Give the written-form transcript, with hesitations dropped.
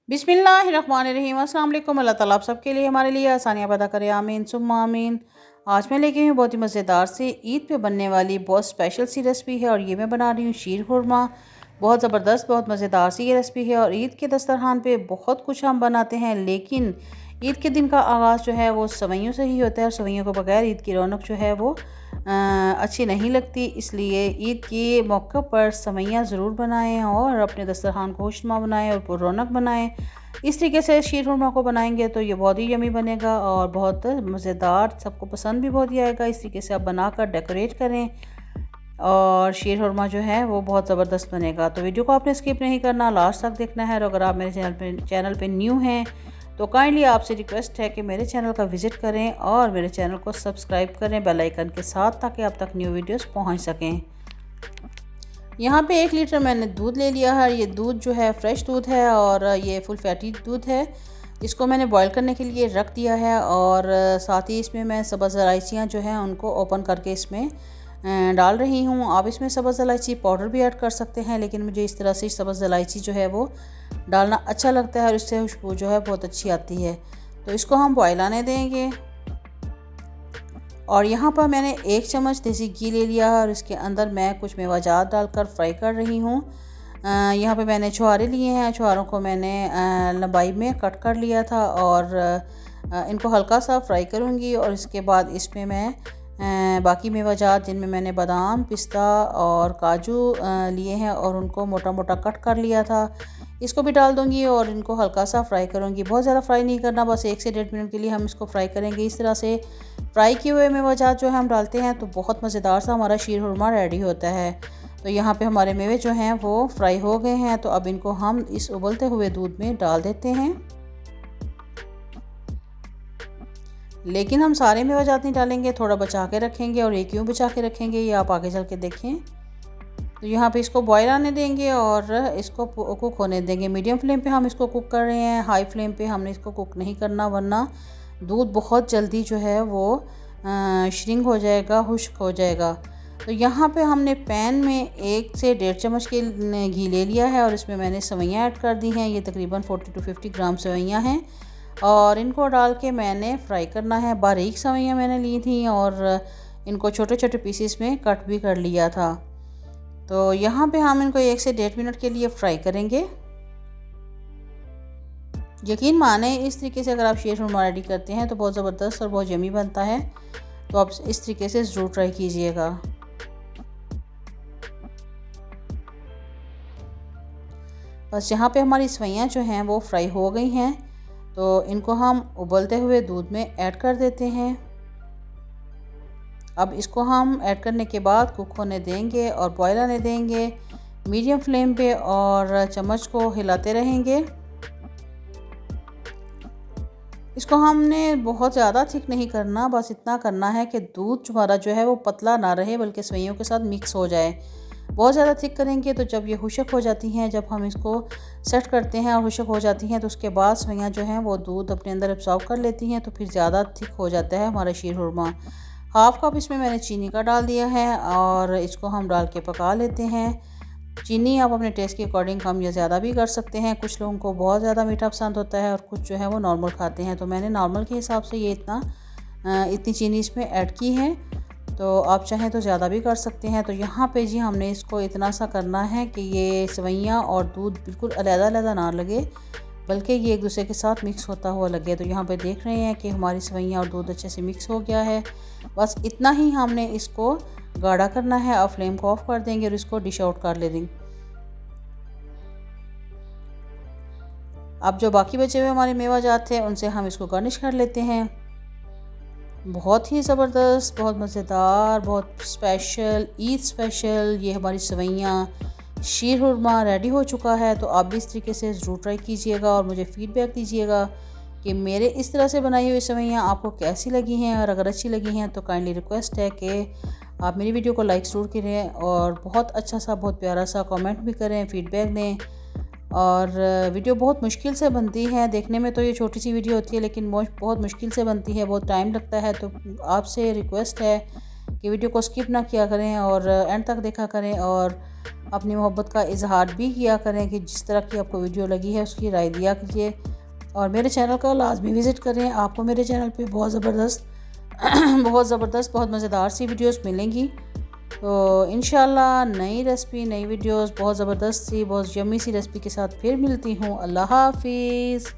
बिस्मिल्लाहिर्रहमानिर्रहीम। अस्सलाम वालेकुम। अल्लाह ताला आप सबके लिए हमारे लिए आसानियाँ पैदा करे, आमीन सुम्मा आमीन। आज मैं लेके आई हूँ बहुत ही मज़ेदार से ईद पे बनने वाली बहुत स्पेशल सी रेसिपी है और ये मैं बना रही हूँ शीर खुरमा। बहुत ज़बरदस्त बहुत मज़ेदार सी ये रेसिपी है और ईद के दस्तरखान पे बहुत कुछ हम बनाते हैं, लेकिन ईद के दिन का आगाज़ जो है वो सवैयों से ही होता है और सवैयों को बगैर ईद की रौनक जो है वो अच्छी नहीं लगती। इसलिए ईद के मौके पर सवैयाँ ज़रूर बनाएं और अपने दस्तरखान को खुशनुमा बनाएं और रौनक बनाएं। इस तरीके से शीर खुरमा को बनाएंगे तो ये बहुत ही यमी बनेगा और बहुत मज़ेदार, सबको पसंद भी बहुत ही आएगा। इस तरीके से आप बनाकर डेकोरेट करें और शीर खुरमा जो है वो बहुत ज़बरदस्त बनेगा। तो वीडियो को आपने स्किप नहीं करना, लास्ट तक देखना है। और अगर आप मेरे चैनल पे न्यू हैं तो काइंडली आपसे रिक्वेस्ट है कि मेरे चैनल का विज़िट करें और मेरे चैनल को सब्सक्राइब करें बेल आइकन के साथ, ताकि आप तक न्यू वीडियोस पहुंच सकें। यहाँ पे 1 लीटर मैंने दूध ले लिया है। ये दूध जो है फ्रेश दूध है और ये फुल फैटी दूध है। इसको मैंने बॉईल करने के लिए रख दिया है और साथ ही इसमें मैं सब्ज़ इलायचियाँ जो हैं उनको ओपन करके इसमें डाल रही हूँ। आप इसमें सब्ज़ इलायची पाउडर भी ऐड कर सकते हैं, लेकिन मुझे इस तरह से सब्ज़ इलायची जो है वो डालना अच्छा लगता है और इससे खुशबू जो है बहुत अच्छी आती है। तो इसको हम बॉईल आने देंगे। और यहाँ पर मैंने 1 चम्मच देसी घी ले लिया है और इसके अंदर मैं कुछ मेवाजात डालकर फ्राई कर रही हूँ। यहाँ पे मैंने छुहारे लिए हैं। छुहारों को मैंने लंबाई में कट कर लिया था और इनको हल्का सा फ्राई करूँगी। और इसके बाद इसमें मैं बाकी मेवाजात जिनमें मैंने बादाम, पिस्ता और काजू लिए हैं और उनको मोटा मोटा कट कर लिया था, इसको भी डाल दूँगी और इनको हल्का सा फ्राई करूँगी। बहुत ज़्यादा फ्राई नहीं करना, बस 1 से 1.5 मिनट के लिए हम इसको फ्राई करेंगे। इस तरह से फ्राई किए हुए मेवाजात जो है हम डालते हैं तो बहुत मज़ेदार सा हमारा शीर खुरमा रेडी होता है। तो यहाँ पे हमारे मेवे जो हैं वो फ्राई हो गए हैं। तो अब इनको हम इस उबलते हुए दूध में डाल देते हैं, लेकिन हम सारे मेवाजात नहीं डालेंगे, थोड़ा बचा के रखेंगे। और ये क्यों बचा के रखेंगे ये आप आगे चल के देखें। तो यहाँ पे इसको बॉयल आने देंगे और इसको कुक होने देंगे। मीडियम फ्लेम पे हम इसको कुक कर रहे हैं, हाई फ्लेम पे हमने इसको कुक नहीं करना, वरना दूध बहुत जल्दी जो है वो श्रिंक हो जाएगा, खुश्क हो जाएगा। तो यहाँ पे हमने पैन में 1 से 1.5 चम्मच के घी ले लिया है और इसमें मैंने सवैयाँ ऐड कर दी हैं। ये तकरीबन 40 to 50 ग्राम सवैयाँ हैं और इनको डाल के मैंने फ्राई करना है। बारीक सवैयाँ मैंने ली थी और इनको छोटे छोटे पीसेस में कट भी कर लिया था। तो यहाँ पे हम इनको 1 से 1.5 मिनट के लिए फ्राई करेंगे। यकीन माने इस तरीके से अगर आप शीर खुरमा रेडी करते हैं तो बहुत ज़बरदस्त और बहुत यमी बनता है। तो आप इस तरीके से ज़रूर ट्राई कीजिएगा। बस यहाँ पे हमारी सवैयाँ जो हैं वो फ्राई हो गई हैं, तो इनको हम उबलते हुए दूध में ऐड कर देते हैं। अब इसको हम ऐड करने के बाद कुक होने देंगे और बॉयल आने देंगे मीडियम फ्लेम पे और चम्मच को हिलाते रहेंगे। इसको हमने बहुत ज़्यादा थिक नहीं करना, बस इतना करना है कि दूध हमारा जो है वो पतला ना रहे बल्कि सवैयों के साथ मिक्स हो जाए। बहुत ज़्यादा थिक करेंगे तो जब ये खुश्क हो जाती हैं, जब हम इसको सेट करते हैं और खुश्क हो जाती हैं तो उसके बाद सवैयाँ जो हैं वो दूध अपने अंदर एब्सॉर्ब कर लेती हैं, तो फिर ज़्यादा थिक हो जाता है हमारा शीर खुरमा। हाफ़ कप इसमें मैंने चीनी का डाल दिया है और इसको हम डाल के पका लेते हैं। चीनी आप अपने टेस्ट के अकॉर्डिंग कम या ज़्यादा भी कर सकते हैं। कुछ लोगों को बहुत ज़्यादा मीठा पसंद होता है और कुछ जो है वो नॉर्मल खाते हैं, तो मैंने नॉर्मल के हिसाब से ये इतनी चीनी इसमें ऐड की है। तो आप चाहें तो ज़्यादा भी कर सकते हैं। तो यहाँ पे जी हमने इसको इतना सा करना है कि ये सवैयाँ और दूध बिल्कुल अलग-अलग ना लगे, बल्कि ये एक दूसरे के साथ मिक्स होता हुआ लगे। तो यहाँ पे देख रहे हैं कि हमारी सवैयाँ और दूध अच्छे से मिक्स हो गया है। बस इतना ही हमने इसको गाढ़ा करना है। अब फ्लेम को ऑफ कर देंगे और इसको डिश आउट कर ले देंगे। अब जो बाकी बचे हुए हमारे मेवाजात थे उनसे हम इसको गार्निश कर लेते हैं। बहुत ही ज़बरदस्त, बहुत मज़ेदार, बहुत स्पेशल, ईद स्पेशल ये हमारी सवैयाँ शीर खुरमा रेडी हो चुका है। तो आप भी इस तरीके से ज़रूर ट्राई कीजिएगा और मुझे फ़ीडबैक दीजिएगा कि मेरे इस तरह से बनाई हुई सवैयाँ आपको कैसी लगी हैं। और अगर अच्छी लगी हैं तो काइंडली रिक्वेस्ट है कि आप मेरी वीडियो को लाइक ज़रूर करें और बहुत अच्छा सा, बहुत प्यारा सा कमेंट भी करें, फ़ीडबैक दें। और वीडियो बहुत मुश्किल से बनती है, देखने में तो ये छोटी सी वीडियो होती है लेकिन बहुत मुश्किल से बनती है, बहुत टाइम लगता है। तो आपसे रिक्वेस्ट है कि वीडियो को स्किप ना किया करें और एंड तक देखा करें और अपनी मोहब्बत का इजहार भी किया करें कि जिस तरह की आपको वीडियो लगी है उसकी राय दिया कीजिए। और मेरे चैनल का लाजमी विज़िट करें, आपको मेरे चैनल पे बहुत ज़बरदस्त बहुत मज़ेदार सी वीडियोस मिलेंगी। तो इंशाल्लाह नई रेसिपी, नई वीडियोस, बहुत ज़बरदस्त सी, बहुत यम्मी सी रेसिपी के साथ फिर मिलती हूँ। अल्लाह हाफिज़।